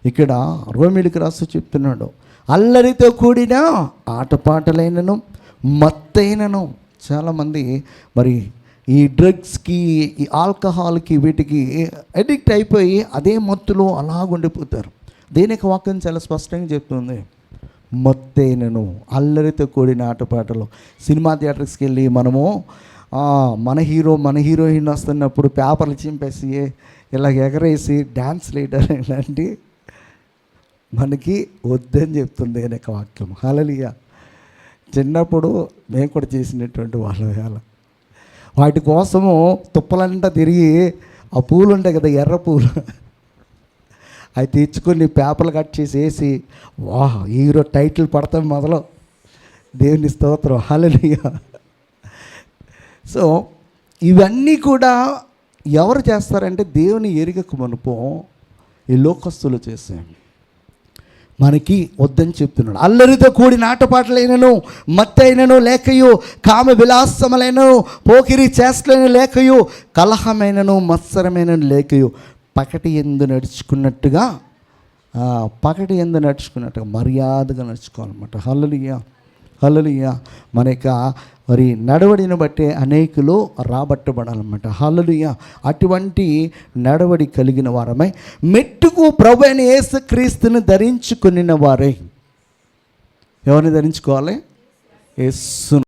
ఇక్కడ రోమీయులకు రాసి చెప్తున్నాడు, అల్లరితో కూడిన ఆటపాటలైనను మత్తైనను. చాలామంది మరి ఈ డ్రగ్స్కి, ఈ ఆల్కహాల్కి, వీటికి అడిక్ట్ అయిపోయి అదే మత్తులో అలాగుండిపోతారు. దేనికి వాక్యం చాలా స్పష్టంగా చెప్తుంది, మత్తైనను, అల్లరితో కూడిన ఆటపాటలు. సినిమా థియేటర్స్కి వెళ్ళి మనము మన హీరోయిన్ వస్తున్నప్పుడు పేపర్లు చింపేసి ఇలా ఎగరేసి డ్యాన్స్ లీడర్ ఇలాంటి మనకి వద్దని చెప్తుంది అనేక వాక్యం. హల్లెలూయా. చిన్నప్పుడు మేము కూడా చేసినటువంటి వాళ్ళ వాటి కోసము తుప్పలంతా తిరిగి ఆ పూలు ఉంటాయి కదా, ఎర్ర పూలు, అవి తెచ్చుకొని పేపర్లు కట్ చేసి వేసి హీరో టైటిల్ పడతాం మొదలు. దేవుని స్తోత్రం. హల్లెలూయా. సో ఇవన్నీ కూడా ఎవరు చేస్తారంటే దేవుని ఎరుగక మునుపు ఈ లోకస్తులు చేసే మనకి వద్దని చెప్తున్నాడు. అల్లరితో కూడిన ఆటపాటలైనను మత్తైనను లేకయు, కామ విలాసములైనను పోకిరి చేష్టలైన లేకయు, కలహమైనను మత్సరమైనను లేకయు, పకటి యందు నడుచుకున్నట్టుగా మర్యాదగా నడుచుకోవాలన్నమాట. హల్లెలూయా. హల్లెలూయా. మన యొక్క మరి నడవడిని బట్టే అనేకులు రాబట్టబడాలన్నమాట. హల్లెలూయా. అటువంటి నడవడి కలిగిన వారమై మెట్టుకు ప్రభు అయిన యేసుక్రీస్తుని ధరించుకున్న వారై. ఎవరిని ధరించుకోవాలి? యేసును.